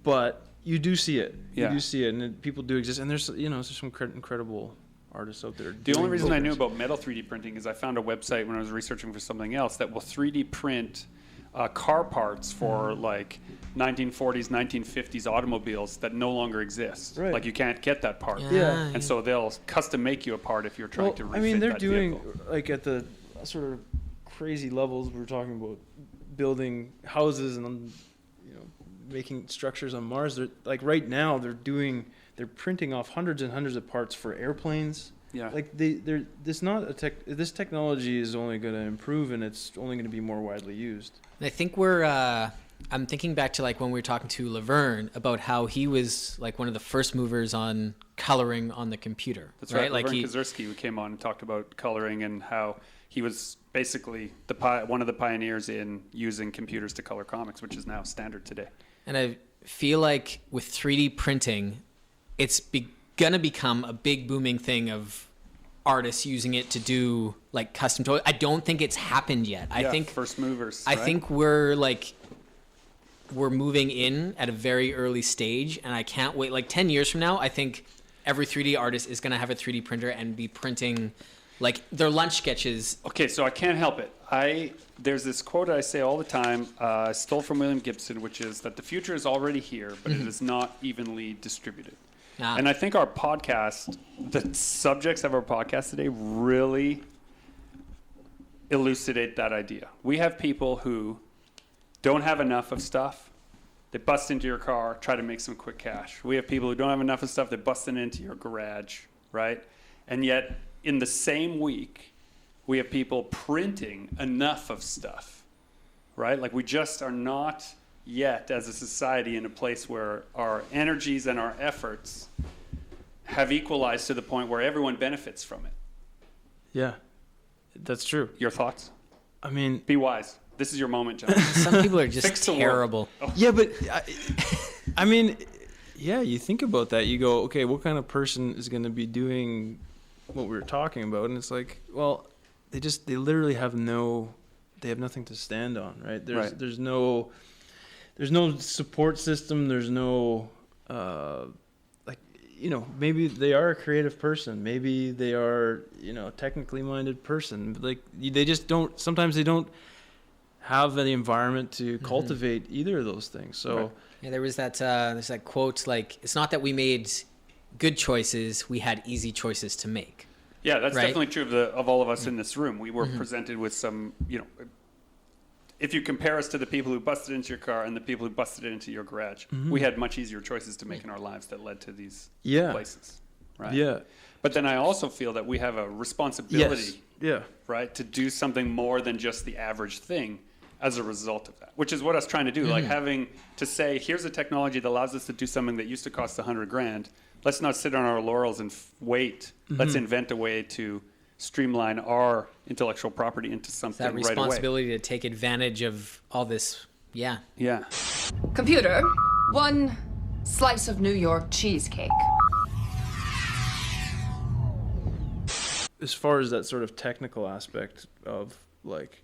A: but you do see it.
C: Yeah.
A: You do see it, and people do exist, and there's some incredible artists out there.
C: The only reason I knew about metal 3D printing is I found a website when I was researching for something else that will 3D print car parts for like 1940s, 1950s automobiles that no longer exist.
A: Right.
C: Like you can't get that part.
A: Yeah.
C: And so they'll custom make you a part if you're trying to refit
A: they're
C: that
A: doing
C: vehicle.
A: like at the sort of crazy levels we're talking about, building houses and making structures on Mars. They're like right now they're printing off hundreds and hundreds of parts for airplanes.
C: Yeah.
A: Like this technology is only going to improve, and it's only going to be more widely used.
D: And I think I'm thinking back to like when we were talking to Laverne about how he was like one of the first movers on coloring on the computer.
C: That's right.
D: Like
C: Laverne Kaczorski, who came on and talked about coloring and how he was basically one of the pioneers in using computers to color comics, which is now standard today.
D: And I feel like with 3D printing, it's going to become a big booming thing of artists using it to do like custom toys. I don't think it's happened yet. I think
C: first movers.
D: I think we're moving in at a very early stage, and I can't wait. Like 10 years from now, I think every 3D artist is going to have a 3D printer and be printing like their lunch sketches.
C: Okay, so I can't help it. There's this quote I say all the time, I stole from William Gibson, which is that the future is already here, but it is not evenly distributed. And I think our podcast, the subjects of our podcast today really elucidate that idea. We have people who don't have enough of stuff. They bust into your car, try to make some quick cash. We have people who don't have enough of stuff. They bust into your garage, right? And yet, in the same week, we have people printing enough of stuff, right? Like we just are not yet as a society in a place where our energies and our efforts have equalized to the point where everyone benefits from it.
A: Yeah, that's true.
C: Your thoughts?
A: I mean,
C: Be wise. This is your moment, John.
D: Some people are just
C: Fix the world.
D: terrible.
C: Oh.
A: yeah, but I mean, yeah, you think about that. You go, okay, what kind of person is going to be doing what we were talking about? And it's like, well, they literally have nothing to stand on, right? There's no support system. There's no, maybe they are a creative person. Maybe they are, technically minded person. Like they just don't, sometimes they don't have the environment to cultivate either of those things. So
D: Yeah, there's that quote, like, it's not that we made good choices, we had easy choices to make.
C: Yeah, that's
D: right?
C: definitely true of all of us in this room. We were presented with some, if you compare us to the people who busted into your car and the people who busted into your garage, we had much easier choices to make in our lives that led to these places. Right?
A: Yeah.
C: But then I also feel that we have a responsibility,
A: Yeah.
C: right, to do something more than just the average thing as a result of that, which is what I was trying to do. Like having to say, here's a technology that allows us to do something that used to cost $100,000. Let's not sit on our laurels and wait. Let's invent a way to streamline our intellectual property into something
D: That
C: right away.
D: responsibility to take advantage of all this. Yeah.
C: Yeah.
F: Computer, one slice of New York cheesecake.
A: As far as that sort of technical aspect of like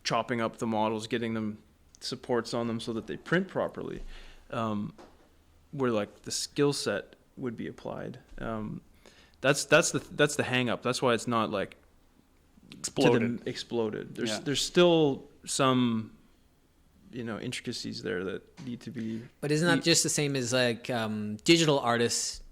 A: chopping up the models, getting them supports on them so that they print properly, where like the skill set would be applied. That's the hang up. That's why it's not like
C: Exploded.
A: exploded. There's still some intricacies there that need to be.
D: But isn't that just the same as like digital artists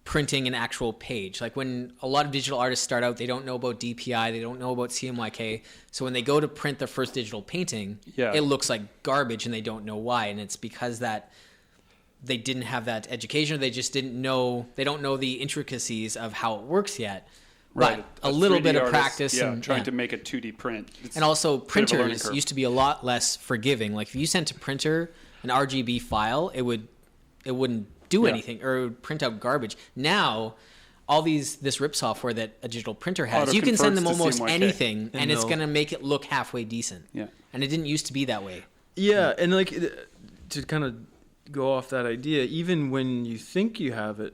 D: printing an actual page? Like when a lot of digital artists start out, they don't know about DPI, they don't know about CMYK. So when they go to print their first digital painting, it looks like garbage and they don't know why. And it's because that they didn't have that education, or they just didn't know, they don't know the intricacies of how it works yet.
C: Right.
D: But a little bit of practice.
C: Yeah, trying to make a 2D print. It's
D: and also printers used to be a lot less forgiving. Like if you sent a printer an RGB file, it wouldn't do anything, or it would print out garbage. Now, all this RIP software that a digital printer has, you can send them almost anything, and it's going to make it look halfway decent.
C: Yeah.
D: And it didn't used to be that way.
A: Yeah, and like to kind of go off that idea, even when you think you have it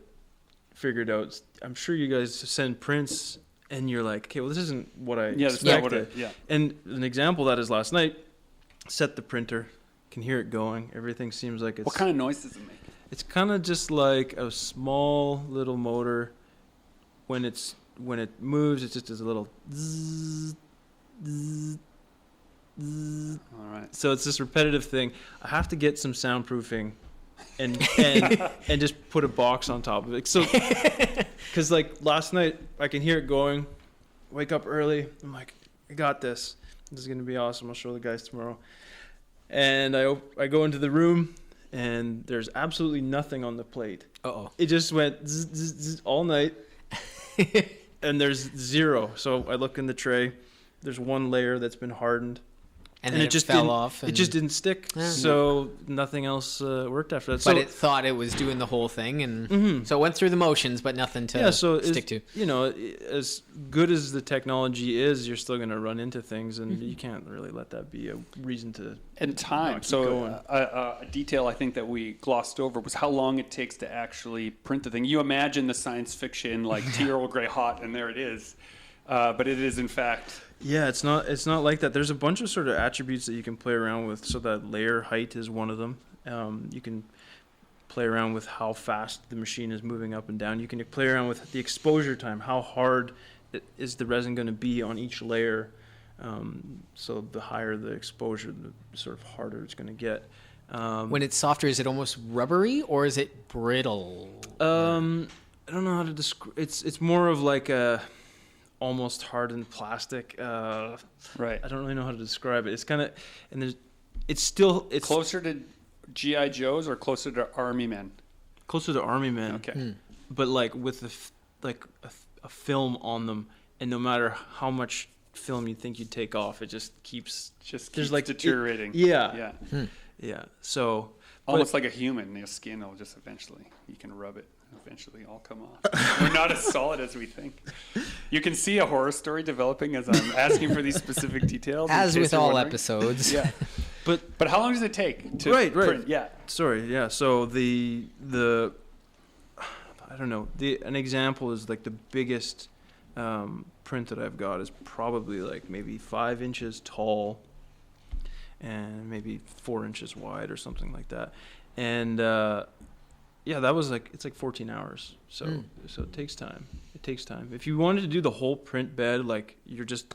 A: figured out, I'm sure you guys send prints and you're like, okay, well, this isn't what I expected. And an example of that is last night, set the printer, can hear it going, everything seems like it's...
C: What kind of noise does it make?
A: It's kind of just like a small little motor. When it moves, it just does a little zzz, zzz, zzz.
C: All right.
A: So it's this repetitive thing. I have to get some soundproofing and just put a box on top of it. So, because like last night, I can hear it going. Wake up early. I'm like, I got this. This is gonna be awesome. I'll show the guys tomorrow. And I go into the room, and there's absolutely nothing on the plate.
D: Uh-oh.
A: It just went zzz, zzz, zzz all night, and there's zero. So I look in the tray. There's one layer that's been hardened.
D: And then it just fell off.
A: It just didn't stick. So nothing else worked after that.
D: But it thought it was doing the whole thing, and so it went through the motions, but nothing to stick to.
A: As good as the technology is, you're still going to run into things, and you can't really let that be a reason to.
C: And time. So a detail I think that we glossed over was how long it takes to actually print the thing. You imagine the science fiction like Earl Grey hot, and there it is. But it is in fact.
A: Yeah, it's not like that. There's a bunch of sort of attributes that you can play around with. So that layer height is one of them. You can play around with how fast the machine is moving up and down. You can play around with the exposure time. How hard is the resin going to be on each layer? So the higher the exposure, the sort of harder it's going to get.
D: When it's softer, is it almost rubbery or is it brittle?
A: I don't know how to describe. It's more of like a almost hardened plastic.
C: Right.
A: I don't really know how to describe it. It's kind of, and it's
C: closer to G.I. Joes or closer to Army Men?
A: Closer to Army Men.
C: Okay.
A: But like with a film on them, and no matter how much film you think you'd take off, it just keeps like
C: deteriorating.
A: Yeah. So
C: almost like a human, your skin will just eventually, you can rub it. Eventually all come off. We're not as solid as we think. You can see a horror story developing as I'm asking for these specific details.
D: As with all episodes.
C: Yeah. But how long does it take to print? Yeah.
A: Sorry, yeah. So the I don't know. An example is like the biggest print that I've got is probably like maybe 5 inches tall and maybe 4 inches wide or something like that. And that was it's like 14 hours. So it takes time. It takes time. If you wanted to do the whole print bed, like you're just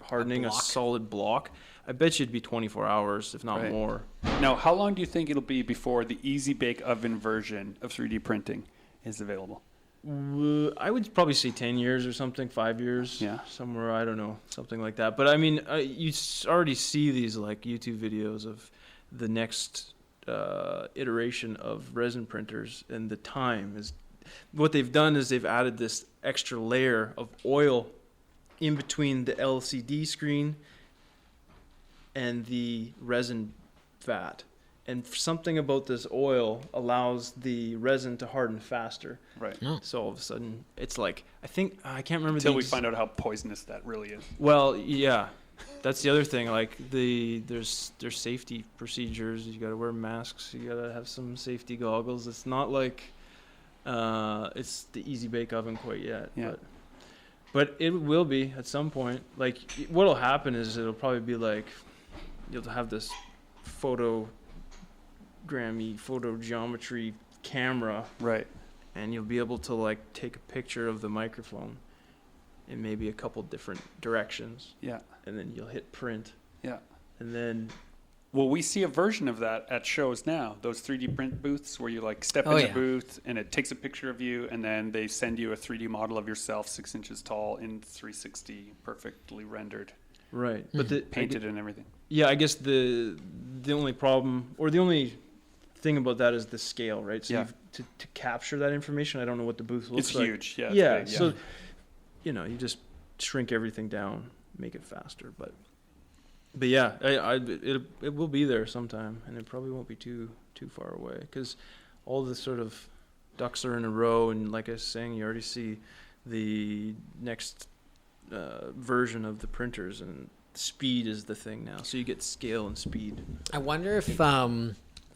A: hardening a solid block, I bet you it'd be 24 hours, if not more.
C: Now, how long do you think it'll be before the Easy Bake Oven version of 3D printing is available?
A: I would probably say 10 years or something, 5 years.
C: Yeah.
A: Somewhere, I don't know, something like that. But I mean, you already see these like YouTube videos of the next iteration of resin printers, and the time is what they've done is they've added this extra layer of oil in between the LCD screen and the resin vat, and something about this oil allows the resin to harden faster.
C: Right.
A: So all of a sudden it's like, I can't remember
C: until we find out how poisonous that really is.
A: Well, yeah. That's the other thing. Like there's safety procedures. You got to wear masks. You got to have some safety goggles. It's not like it's the Easy Bake Oven quite yet.
C: Yeah.
A: But it will be at some point. Like what'll happen is it'll probably be like you'll have this photo geometry camera.
C: Right.
A: And you'll be able to like take a picture of the microphone in maybe a couple different directions.
C: Yeah.
A: And then you'll hit print.
C: Yeah.
A: And then
C: Well, we see a version of that at shows now. Those 3D print booths where you like step in the booth and it takes a picture of you, and then they send you a 3D model of yourself 6 inches tall in 360, perfectly rendered,
A: Right, but
C: painted and everything.
A: Yeah, I guess the only problem, or the only thing about that is the scale, right? So to capture that information, I don't know what the booth looks like.
C: It's huge, yeah.
A: Yeah,
C: It's big,
A: so you just shrink everything down, make it faster, but yeah, it will be there sometime, and it probably won't be too far away, because all the sort of ducks are in a row, and like I was saying, you already see the next version of the printers, and speed is the thing now, so you get scale and speed.
D: I wonder if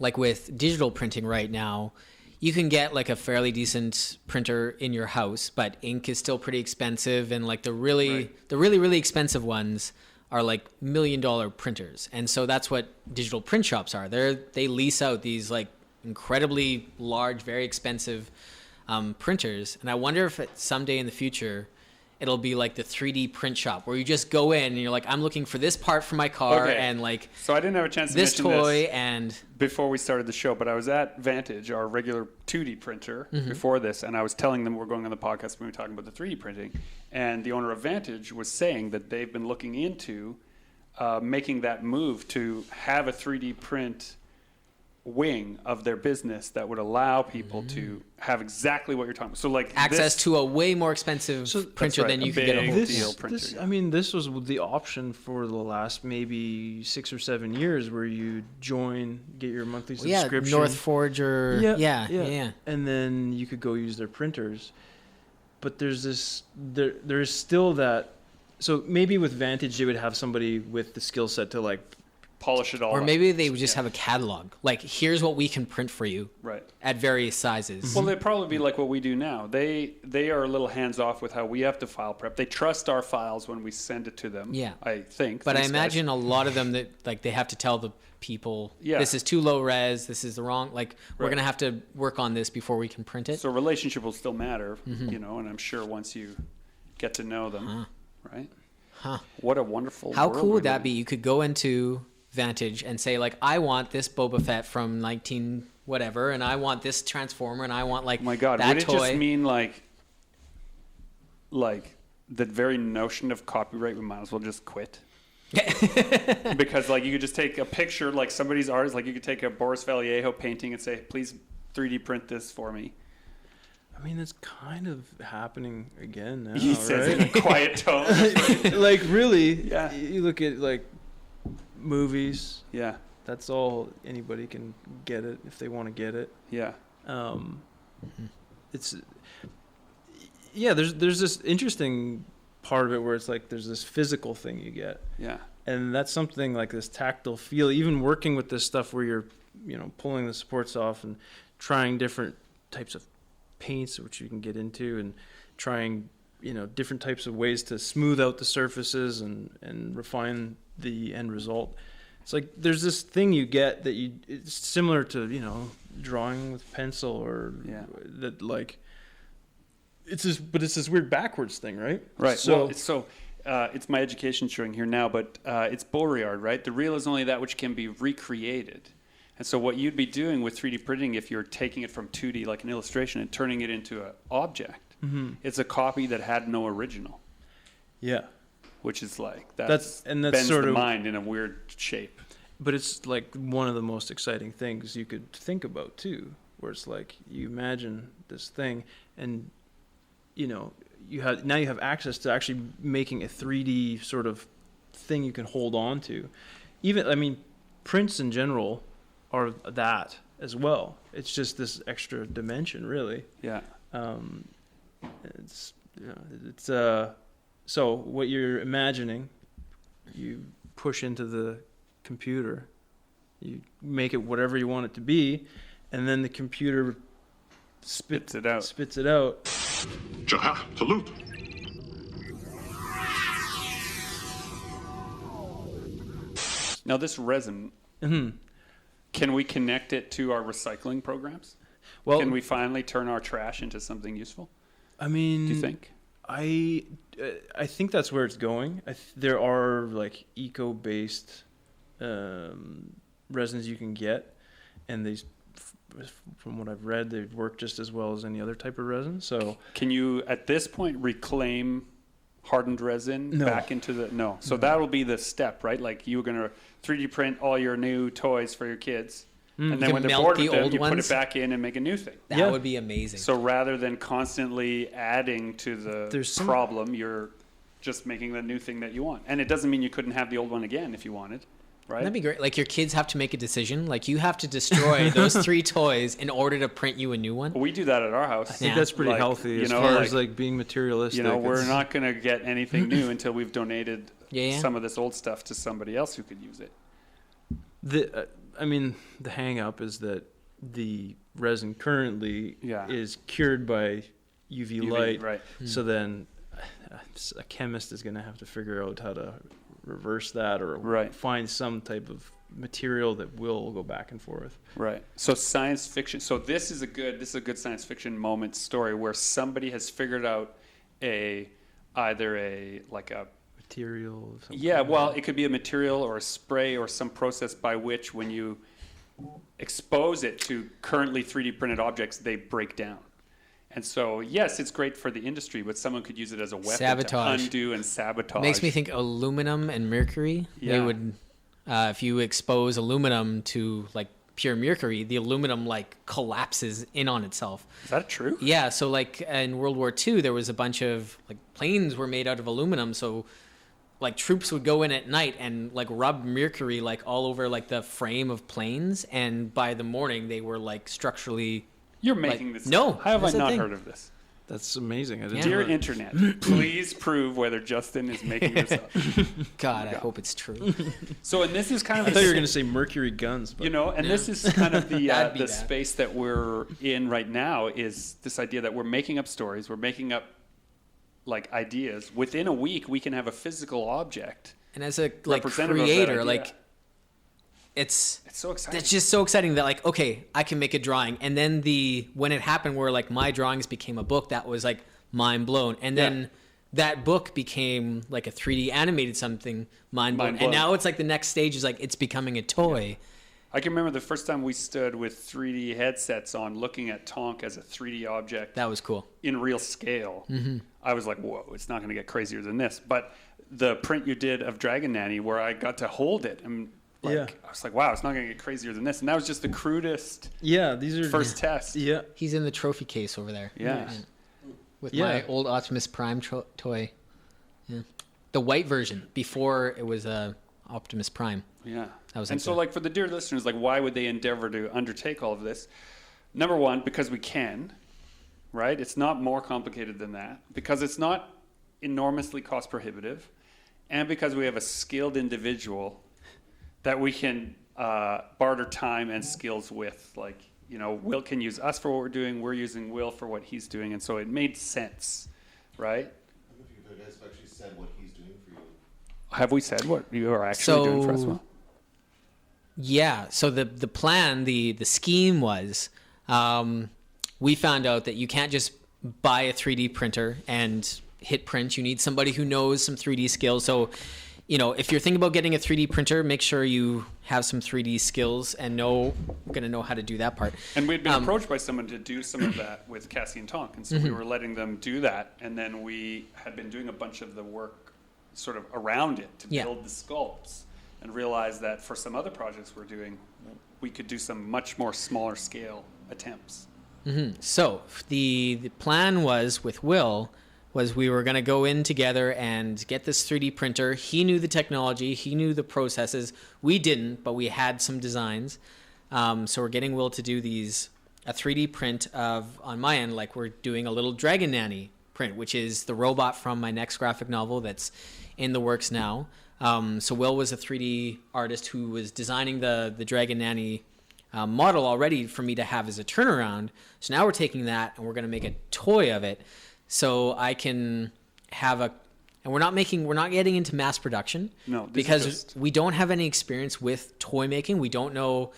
D: like with digital printing right now, you can get like a fairly decent printer in your house, but ink is still pretty expensive, and like the really expensive ones are like $1 million printers. And so that's what digital print shops are. They lease out these like incredibly large, very expensive printers. And I wonder if someday in the future it'll be like the 3D print shop where you just go in and you're like, I'm looking for this part for my car, and like,
C: so I didn't have a chance to
D: this
C: mention
D: toy
C: this
D: and
C: before we started the show, but I was at Vantage, our regular 2D printer, before this, and I was telling them we're going on the podcast when we were talking about the 3D printing, and the owner of Vantage was saying that they've been looking into making that move to have a 3D print wing of their business that would allow people to have exactly what you're talking about. So like
D: access to a way more expensive printer than you could get a whole
C: deal printer.
A: I mean, this was the option for the last maybe 6 or 7 years, where you get your monthly subscription.
D: Yeah, North Forge or yeah.
A: And then you could go use their printers. But there is still that. So maybe with Vantage, they would have somebody with the skill set to like
C: polish it all
D: or
C: up.
D: maybe they would just have a catalog, like here's what we can print for you,
C: right,
D: at various sizes.
C: Well, they'd probably be like what we do now. They are a little hands off with how we have to file prep. They trust our files when we send it to them, I think,
D: but I imagine a lot of them that like they have to tell the people, this is too low res, this is the wrong, like we're gonna have to work on this before we can print it.
C: So relationship will still matter, and I'm sure once you get to know them, right? What a wonderful
D: how
C: world
D: cool would that be? You could go into Vantage and say like, I want this Boba Fett from 19 whatever, and I want this Transformer, and I want like
C: my God,
D: that
C: would it
D: toy.
C: just mean like the very notion of copyright, we might as well just quit. Because like you could just take a picture, like somebody's artist, like you could take a Boris Vallejo painting and say, please 3D print this for me.
A: I mean, it's kind of happening again now.
C: He says in a quiet tone.
A: Like really, you look at like movies.
C: Yeah.
A: That's all, anybody can get it if they want to get it.
C: Yeah.
A: It's there's this interesting part of it where it's like there's this physical thing you get.
C: Yeah.
A: And that's something like this tactile feel, even working with this stuff where you're, pulling the supports off and trying different types of paints, which you can get into, and trying, different types of ways to smooth out the surfaces and refine the end result. It's like there's this thing you get that it's similar to, drawing with pencil or that like it's this weird backwards thing, right?
C: Right. So it's my education showing here now, but it's Beauregard, right? The real is only that which can be recreated. And so what you'd be doing with 3D printing, if you're taking it from 2D like an illustration and turning it into an object, it's a copy that had no original. Yeah. Which is like that's bends sort the mind in a weird shape.
A: But it's like one of the most exciting things you could think about too, where it's like you imagine this thing, and you have access to actually making a 3D sort of thing you can hold on to. Even prints in general are that as well. It's just this extra dimension, really. Yeah. So what you're imagining, you push into the computer, you make it whatever you want it to be, and then the computer spits it out.
G: Salute.
C: Now this resin, can we connect it to our recycling programs? Well, can we finally turn our trash into something useful?
A: I mean,
C: do you think?
A: I think that's where it's going. There are like eco-based resins you can get, and these, from what I've read, they work just as well as any other type of resin. So
C: Can you, at this point, reclaim hardened resin
A: No.
C: back into the... No. So that'll be the step, right? Like you're going to 3D print all your new toys for your kids. And then
D: can
C: when they're
D: melt
C: bored
D: the
C: with them,
D: old
C: you put
D: ones.
C: it back in and make a new thing.
D: That
A: Yeah.
D: would be amazing.
C: So rather than constantly adding to the
A: There's some-
C: problem, you're just making the new thing that you want. And it doesn't mean you couldn't have the old one again if you wanted, right?
D: That'd be great. Like your kids have to make a decision. Like you have to destroy those 3 toys in order to print you a new one.
C: We do that at our house.
A: I think
D: Yeah.
A: that's pretty
C: Like,
A: healthy
C: you
A: as
C: know,
A: far as
C: like,
A: like being materialistic.
C: You know, we're
A: It's-
C: not going to get anything new until we've donated
D: Yeah.
C: some of this old stuff to somebody else who could use it.
A: I mean, the hang up is that the resin currently
C: Yeah.
A: is cured by UV light.
C: Right.
A: So then a chemist is going to have to figure out how to reverse that or
C: Right.
A: find some type of material that will go back and forth.
C: Right. So science fiction. So this is a good science fiction moment story where somebody has figured out either a
A: Material. of some
C: yeah,
A: kind.
C: well, it could be a material or a spray or some process by which when you expose it to currently 3D printed objects, they break down. And so, yes, it's great for the industry, but someone could use it as a weapon
D: Sabotage.
C: to undo and sabotage.
D: Makes me think aluminum and mercury. They
C: Yeah.
D: would, if you expose aluminum to like pure mercury, the aluminum like collapses in on itself.
C: Is that true?
D: Yeah, so like in World War II, there was a bunch of like planes were made out of aluminum, so like troops would go in at night and like rub mercury like all over like the frame of planes, and by the morning they were like structurally.
C: You're making this
D: no,
C: up. How have I
D: that's the
C: not
D: thing.
C: heard of this?
A: That's amazing. I didn't
D: Yeah.
A: know
C: Dear
A: that.
C: Internet, please prove whether Justin is making this up.
D: God, I hope it's true.
C: So, and this is kind of
A: I thought you were going to say mercury guns. But
C: you know, and this is kind of the
D: That'd be
C: the
D: bad.
C: space that we're in right now is this idea that we're making up stories, we're making up like ideas. Within a week, we can have a physical object.
D: And as a like
C: Representative of that
D: creator,
C: idea.
D: like it's
C: so exciting.
D: That's just so exciting that like, okay, I can make a drawing. And then when it happened where like my drawings became a book, that was like mind blown. And then
C: Yeah.
D: that book became like a 3D animated something mind blown.
C: Mind blown.
D: And now it's like the next stage is like it's becoming a toy.
C: I can remember the first time we stood with 3D headsets on looking at Tonk as a 3D object
D: That was cool.
C: in real scale. I was like, whoa, it's not going to get crazier than this. But the print you did of Dragon Nanny where I got to hold it and like,
A: Yeah.
C: I was like, wow, it's not going to get crazier than this. And that was just the crudest
A: yeah, these are
C: first test.
A: Yeah,
D: He's in the trophy case over there.
C: Yeah.
D: With
A: Yeah.
D: my old Optimus Prime toy. Yeah. The white version before it was Optimus Prime.
C: Yeah.
D: That was
C: and
D: like
C: so,
D: the-
C: like, for the dear listeners, like, why would they endeavor to undertake all of this? Number one, because we can, right? It's not more complicated than that. Because it's not enormously cost prohibitive. And because we have a skilled individual that we can barter time and skills with. Like, you know, Will can use us for what we're doing. We're using Will for what he's doing. And so it made sense, right?
G: I don't know if you guys have actually said what he's doing for you.
C: Have we said what you are actually doing for us, Will?
D: Yeah. So the plan, the scheme was, we found out that you can't just buy a 3D printer and hit print. You need somebody who knows some 3D skills. So, you know, if you're thinking about getting a 3D printer, make sure you have some 3D skills and gonna know how to do that part.
C: And we'd been approached by someone to do some of that with Cassie and Tonk, and so we were letting them do that. And then we had been doing a bunch of the work sort of around it to
D: Yeah.
C: build the sculpts, and realized that for some other projects we're doing, we could do some much more smaller scale attempts.
D: So the plan was with Will was we were going to go in together and get this 3D printer. He knew the technology. He knew the processes. We didn't, but we had some designs. So we're getting Will to do a 3D print of, on my end, like we're doing a little Dragon Nanny print, which is the robot from my next graphic novel that's in the works now. So Will was a 3D artist who was designing the Dragon Nanny model already for me to have as a turnaround. So now we're taking that and we're going to make a toy of it. So I can have and we're not getting into mass production.
C: No, these are
D: because
C: just-
D: we don't have any experience with toy making. We don't know,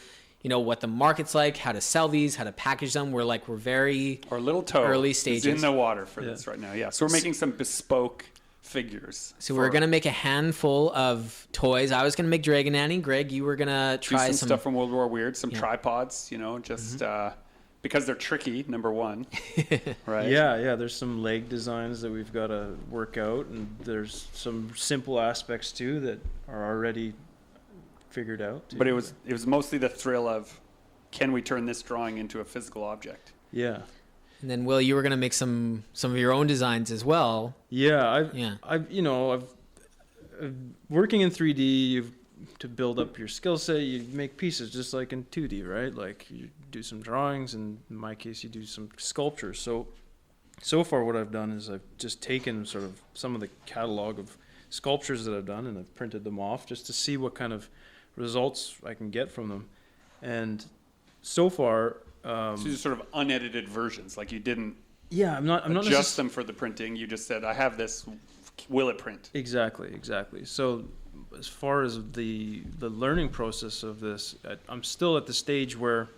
D: what the market's like, how to sell these, how to package them. We're very
C: Our little toe
D: early
C: is
D: stages.
C: in the water for this right now. Yeah, so we're making some bespoke figures.
D: So we're going to make a handful of toys. I was going to make Dragon Annie. Greg, you were going to try
C: some stuff from World War Weird, some tripods, just because they're tricky, number one. Right?
A: Yeah, there's some leg designs that we've got to work out, and there's some simple aspects too that are already figured out too.
C: But it was mostly the thrill of, can we turn this drawing into a physical object?
A: Yeah.
D: And then, Will, you were going to make some of your own designs as well.
A: Yeah, I've working in 3D, to build up your skill set, you make pieces just like in 2D, right? Like you do some drawings, and in my case, you do some sculptures. So far what I've done is I've just taken sort of some of the catalog of sculptures that I've done, and I've printed them off just to see what kind of results I can get from them. And so far,
C: so these are sort of unedited versions, like you didn't
A: I'm not
C: adjust them for the printing. You just said, I have this, will it print?
A: Exactly. So as far as the learning process of this, I'm still at the stage where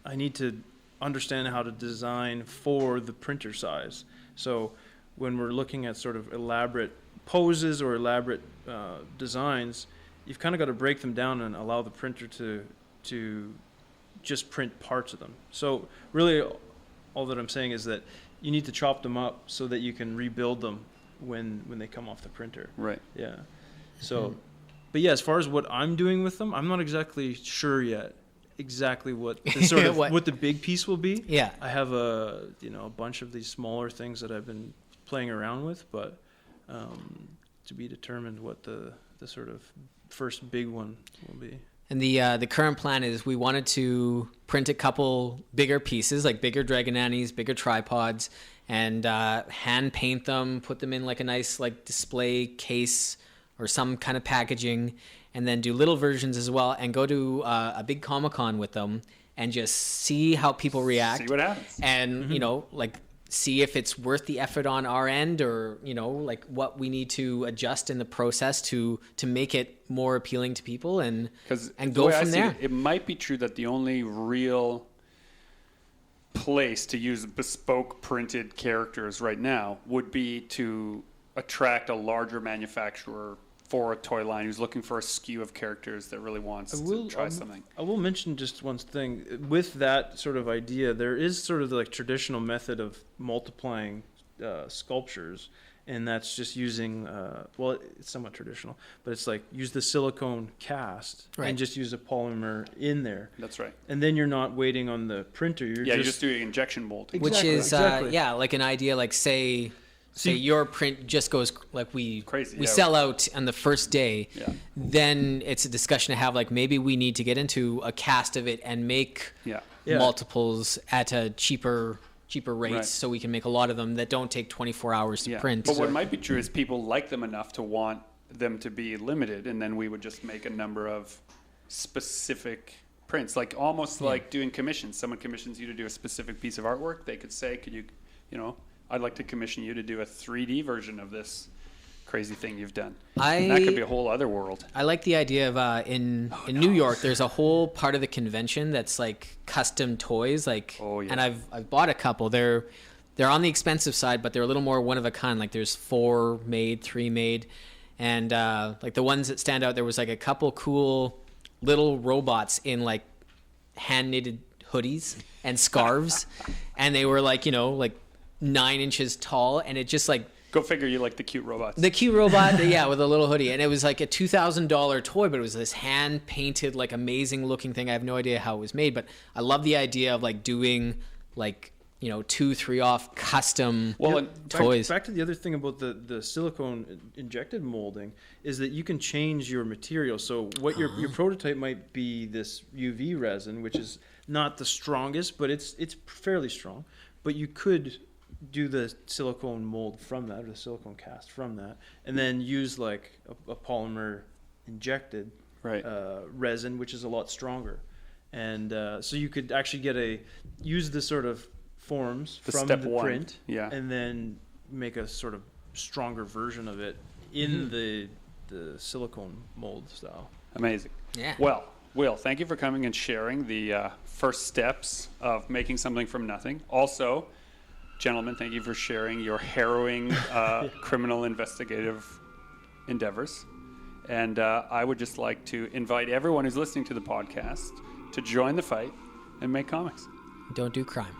A: I need to understand how to design for the printer size. So when we're looking at sort of elaborate poses or elaborate designs, you've kind of got to break them down and allow the printer to just print parts of them. So really all that I'm saying is that you need to chop them up so that you can rebuild them when they come off the printer.
C: Right.
A: Yeah. So, but yeah, as far as what I'm doing with them, I'm not exactly sure yet exactly what the sort of what the big piece will be.
D: Yeah.
A: I have a bunch of these smaller things that I've been playing around with, but to be determined what the sort of first big one will be.
D: And the current plan is we wanted to print a couple bigger pieces, like bigger Dragon Annies, bigger tripods, and hand paint them, put them in like a nice like display case or some kind of packaging, and then do little versions as well, and go to a big Comic-Con with them and just see how people react.
C: See what happens.
D: And, like see if it's worth the effort on our end, or, like what we need to adjust in the process to make it more appealing to people and go from there.
C: It might be true that the only real place to use bespoke printed characters right now would be to attract a larger manufacturer for a toy line who's looking for a skew of characters that really wants to try something.
A: I will mention just one thing. With that sort of idea, there is sort of the traditional method of multiplying sculptures, and that's just using, it's somewhat traditional, but it's like use the silicone cast and just use a polymer in there.
C: That's right.
A: And then you're not waiting on the printer. You're just
C: doing injection molding.
D: Which is, like an idea, like say your print just goes like we sell out on the first day, then it's a discussion to have, like maybe we need to get into a cast of it and make multiples at a cheaper rates, so we can make a lot of them that don't take 24 hours to print.
C: But what might be true is people like them enough to want them to be limited, and then we would just make a number of specific prints, like almost like doing commissions. Someone commissions you to do a specific piece of artwork. They could say, could you, I'd like to commission you to do a 3D version of this crazy thing you've done. And that could be a whole other world.
D: I like the idea of in New York, there's a whole part of the convention that's like custom toys, and I've bought a couple. They're on the expensive side, but they're a little more one of a kind. Like there's 4 made, 3 made, and like the ones that stand out, there was like a couple cool little robots in like hand knitted hoodies and scarves, and they were like 9 inches tall, and it just like,
C: go figure, you like the cute robots.
D: The cute robot, with a little hoodie, and it was like a $2,000 toy, but it was this hand painted, like amazing looking thing. I have no idea how it was made, but I love the idea of like doing like 2-3 off custom toys.
A: Back to the other thing about the silicone injected molding is that you can change your material. So what your prototype might be this UV resin, which is not the strongest, but it's fairly strong. But you could do the silicone mold from that, or the silicone cast from that, and then use like a polymer injected resin, which is a lot stronger. And so you could actually use the sort of forms from the print, and then make a sort of stronger version of it in the silicone mold style.
C: Amazing.
D: Yeah.
C: Well, Will, thank you for coming and sharing the first steps of making something from nothing. Also, Gentlemen, thank you for sharing your harrowing criminal investigative endeavors. And I would just like to invite everyone who's listening to the podcast to join the fight and make comics.
D: Don't do crime.